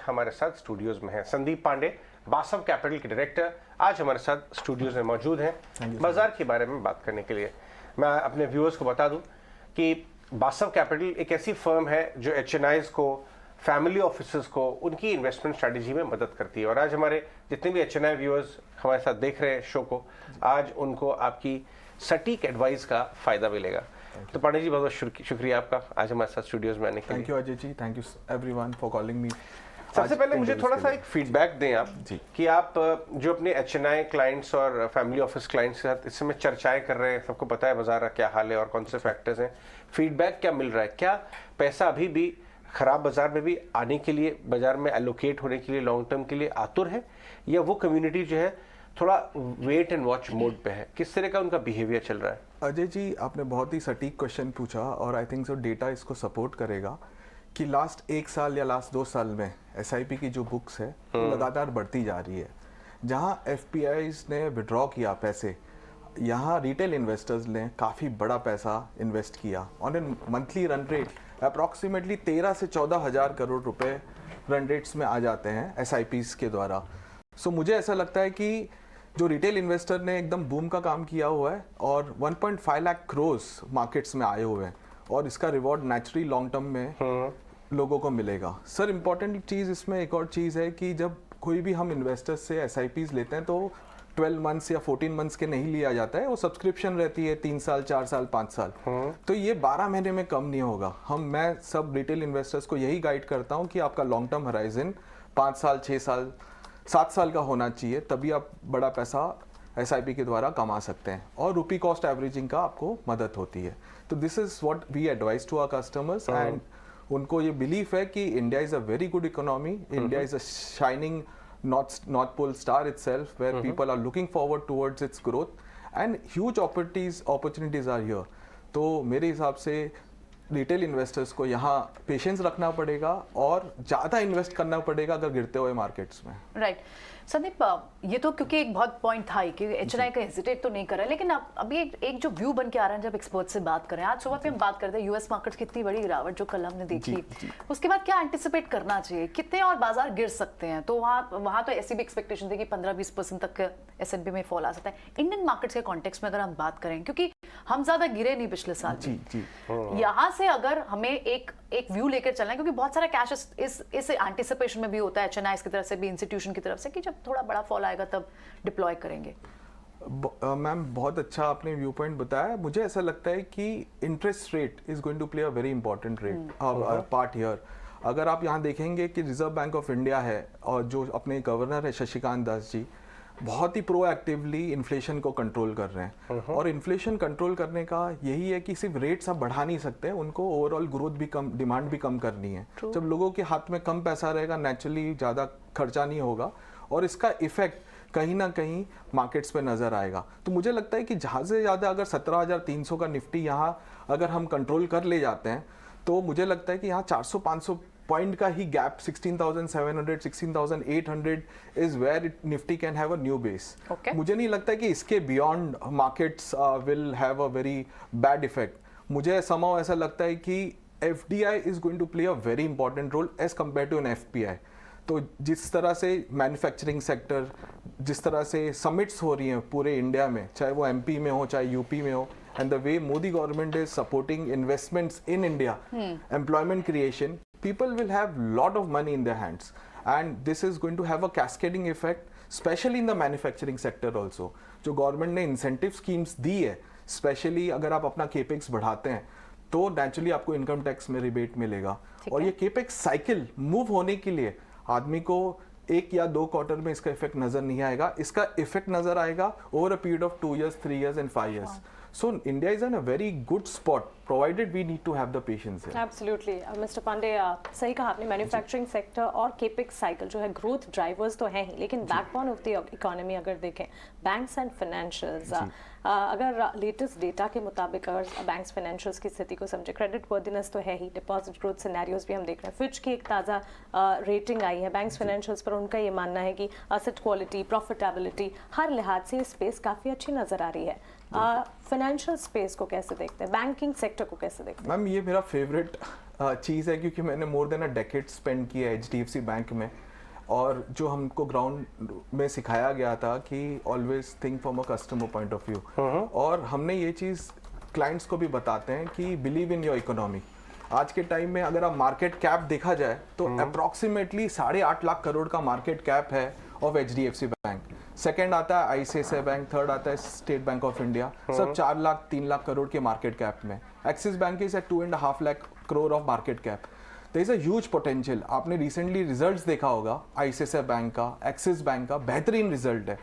हमारे साथ स्टूडियोज में हैं संदीप पांडे, बासव कैपिटल के डायरेक्टर, आज हमारे साथ स्टूडियोज में मौजूद हैं बाजार के बारे में बात करने के लिए। मैं अपने व्यूअर्स को बता दूं कि बासव कैपिटल एक ऐसी फर्म है जो HNIs को, फैमिली ऑफिसर्स को उनकी इन्वेस्टमेंट स्ट्रैटेजी में मदद करती है। और आज हमारे जितने भी HNI व्यूअर्स हमारे साथ देख रहे हैं शो को, आज उनको आपकी सटीक एडवाइस का फायदा मिलेगा। तो पांडे जी, बहुत बहुत शुक्रिया आपका आज हमारे साथ स्टूडियोज में आने के लिए। Thank you Ajay ji, thank you everyone for calling me. सबसे पहले मुझे थोड़ा सा एक फीडबैक दें आप कि आप जो अपने HNI क्लाइंट्स और फैमिली ऑफिस क्लाइंट्स के साथ इस समय चर्चाएं कर रहे हैं, सबको पता है बाजार का क्या हाल है और कौन से फैक्टर्स हैं, फीडबैक क्या मिल रहा है? क्या पैसा अभी भी खराब बाजार में भी आने के लिए, बाजार में एलोकेट होने के लिए, लॉन्ग टर्म के लिए आतुर है, या वो कम्युनिटी जो है थोड़ा वेट एंड वॉच मोड पे है? किस तरह का उनका बिहेवियर चल रहा है? अजय जी, आपने बहुत ही सटीक क्वेश्चन पूछा और आई थिंक सो डेटा इसको सपोर्ट करेगा कि लास्ट 1 साल या लास्ट 2 साल में SIP की जो बुक्स है लगातार बढ़ती जा रही है। जहां FPIs ने विड्रॉ किया पैसे, यहाँ रिटेल इन्वेस्टर्स ने काफ़ी बड़ा पैसा इन्वेस्ट किया। On an monthly run rate approximately 13 से 14 हज़ार करोड़ रुपए रन रेट्स में आ जाते हैं SIPs के द्वारा। सो मुझे ऐसा लगता है कि जो रिटेल इन्वेस्टर ने एकदम बूम का काम किया हुआ है और 1.5 लाख क्रोर्स मार्केट्स में आए हुए हैं और इसका रिवॉर्ड नेचुरली लॉन्ग टर्म में लोगों को मिलेगा। सर, इम्पॉर्टेंट चीज़ इसमें एक और चीज़ है कि जब कोई भी हम इन्वेस्टर्स से SIPs लेते हैं तो 12 मंथ्स या 14 मंथ्स के नहीं लिया जाता है, वो सब्सक्रिप्शन रहती है 3 साल, 4 साल, 5 साल। तो ये 12 महीने में कम नहीं होगा। मैं सब रिटेल इन्वेस्टर्स को यही गाइड करता हूँ कि आपका लॉन्ग टर्म होराइजन 5 साल, 6 साल, 7 साल का होना चाहिए, तभी आप बड़ा पैसा SIP के द्वारा कमा सकते हैं और रुपी कॉस्ट एवरेजिंग का आपको मदद होती है। तो this is what we advise to our customers and उनको ये बिलीफ है कि India is a very good economy, India is a shining North Pole star itself, where people are looking forward towards its growth and huge opportunities are here. तो मेरे हिसाब से retail investors को यहाँ पेशेंस रखना पड़ेगा और ज़्यादा इन्वेस्ट करना पड़ेगा अगर गिरते हुए मार्केट्स में। राइट संदीप, ये तो क्योंकि एक बहुत पॉइंट था ही कि HNI का हेजिटेट तो नहीं कर रहा है, लेकिन अभी एक जो व्यू बन के आ रहा है जब एक्सपर्ट से बात करें, आज सुबह पे हम बात करते हैं US मार्केट्स की इतनी बड़ी गिरावट जो कल हमने देखी, उसके बाद क्या एंटिसिपेट करना चाहिए, कितने और बाजार गिर सकते हैं? तो वहाँ तो ऐसी भी एक्सपेक्टेशन थी कि 15-20% तक S&P में फॉल आ सकता है। इंडियन मार्केट्स के कॉन्टेक्स्ट में अगर हम बात करें, क्योंकि हम ज्यादा गिरे नहीं पिछले साल में, यहाँ से अगर हमें एक व्यू लेकर चलना है, क्योंकि बहुत सारा कैश इस एंटिसिपेशन में भी होता है HNIs की तरफ से भी, इंस्टीट्यूशन की तरफ से, कि जब थोड़ा बड़ा फॉल आएगा तब डिप्लॉय करेंगे। मैम, बहुत अच्छा आपने व्यू पॉइंट बताया। मुझे ऐसा लगता है कि interest rate is going to play a very important part here. अगर आप यहाँ देखेंगे कि रिजर्व बैंक ऑफ इंडिया है और जो अपने गवर्नर है शशिकांत दास जी, बहुत ही प्रोएक्टिवली इन्फ्लेशन को कंट्रोल कर रहे हैं। और इन्फ्लेशन कंट्रोल करने का यही है कि सिर्फ रेट्स आप बढ़ा नहीं सकते, उनको ओवरऑल ग्रोथ भी कम, डिमांड भी कम करनी है। जब लोगों के हाथ में कम पैसा रहेगा, नेचुरली ज़्यादा खर्चा नहीं होगा और इसका इफेक्ट कहीं ना कहीं मार्केट्स पे नज़र आएगा। तो मुझे लगता है कि ज़्यादा से ज़्यादा अगर 17,300 का निफ्टी यहाँ अगर हम कंट्रोल कर ले जाते हैं, तो मुझे लगता है कि यहाँ 400-500 पॉइंट का ही gap, 16,700, 16,800 is where Nifty can have a new base. मुझे नहीं लगता कि इसके beyond markets will have a very bad effect. मुझे समाव ऐसा लगता है कि FDI is going to play a very important role as compare to an FPI। तो जिस तरह से मैन्युफैक्चरिंग सेक्टर, जिस तरह से समिट्स हो रही हैं पूरे इंडिया में, चाहे वो MP में हो चाहे UP में हो, and the way Modi government is supporting investments in India, employment creation, people will have lot of money in their hands, and this is going to have a cascading effect, especially in the manufacturing sector also. जो government ने incentive schemes दी है, specially अगर आप अपना capex बढ़ाते हैं तो naturally आपको इनकम टैक्स में रिबेट मिलेगा। और ये केपेक्स साइकिल मूव होने के लिए आदमी को 1 या 2 क्वार्टर में इसका इफेक्ट नजर नहीं आएगा, इसका इफेक्ट नजर आएगा over a period of 2 years, 3 years and 5 years. So India is in a very good spot, provided we need to have the patience here. Absolutely, Mr. Pandey, सही कहा आपने। मैन्युफैक्चरिंग सेक्टर और केपेक्स साइकिल जो है growth drivers तो हैं ही, लेकिन backbone of the economy अगर देखें, बैंक्स एंड फाइनेंशियल्स, अगर लेटेस्ट डेटा के मुताबिक अगर बैंक्स फाइनेंशियल्स की स्थिति को समझे, क्रेडिट वर्दिनेस तो है ही, डिपॉजिट ग्रोथ सिनेरियोज भी हम देख रहे हैं, फिच की एक ताज़ा रेटिंग आई है बैंक्स फाइनेंशियल्स पर। उनका ये मानना है कि असेट क्वालिटी, प्रॉफिटेबिलिटी, हर लिहाज से स्पेस काफ़ी अच्छी नज़र आ रही है। फाइनेंशियल स्पेस को कैसे देखते हैं, बैंकिंग सेक्टर को कैसे देखते हैं? मैम, ये मेरा फेवरेट चीज़ है, क्योंकि मैंने more than a decade spend किया HDFC बैंक में, और जो हमको ग्राउंड में सिखाया गया था कि always think from a customer point of view, और हमने ये चीज़ क्लाइंट्स को भी बताते हैं कि बिलीव इन योर इकोनॉमी। आज के टाइम में अगर आप मार्केट कैप देखा जाए तो अप्रोक्सीमेटली 8.5 लाख करोड़ का मार्केट कैप है ऑफ HDFC बैंक। सेकंड आता है ICICI बैंक, थर्ड आता है स्टेट बैंक ऑफ इंडिया, सब 4 लाख 3 लाख करोड़ के मार्केट कैप में। Axis Bank is at 2.5 lakh crore of market cap. There is a huge potential. आपने रिसेंटली रिजल्ट्स देखा होगा ICICI बैंक का, एक्सिस बैंक का, बेहतरीन रिजल्ट है।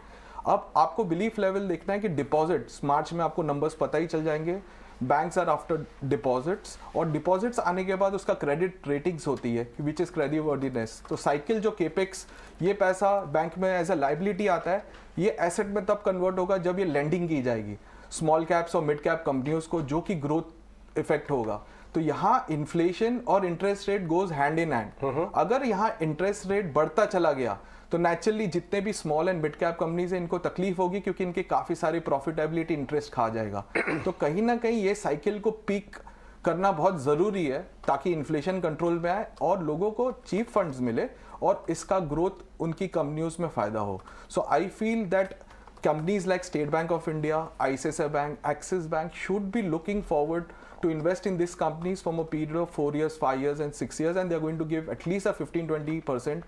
अब आपको बिलीफ लेवल देखना है कि डिपॉजिट्स, मार्च में आपको नंबर्स पता ही चल जाएंगे, बैंक्स आर आफ्टर डिपॉजिट्स, और डिपॉजिट्स आने के बाद उसका क्रेडिट रेटिंग्स होती है विच इज क्रेडिट वर्दीनेस। तो साइकिल जो केपेक्स, ये पैसा बैंक में एज अ लाइबिलिटी आता है, ये एसेट में तब कन्वर्ट होगा जब ये लेंडिंग की जाएगी स्मॉल कैप्स और मिड कैप कंपनियों को, जो कि ग्रोथ इफेक्ट होगा। तो यहाँ इन्फ्लेशन और interest rate goes hand in hand. अगर यहाँ इंटरेस्ट रेट बढ़ता चला गया तो नेचुरली जितने भी small and mid cap companies हैं इनको तकलीफ होगी, क्योंकि इनके काफी सारे प्रॉफिटेबिलिटी इंटरेस्ट खा जाएगा। तो कहीं ना कहीं ये साइकिल को पीक करना बहुत जरूरी है ताकि इन्फ्लेशन कंट्रोल में आए और लोगों को चीप फंड्स मिले और इसका ग्रोथ उनकी कंपनियों में फायदा हो। So I feel that companies like State Bank of India, ICICI Bank, Axis Bank should be looking forward to invest in these companies from a period of 4 years, 5 years and 6 years, and they are going to give at least a 15-20%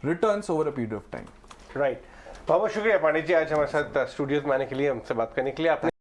returns over a period of time. Right, बहुत बहुत शुक्रिया पांडे जी आज हमारे साथ studios में आने के लिए, हमसे बात करने के लिए। आपने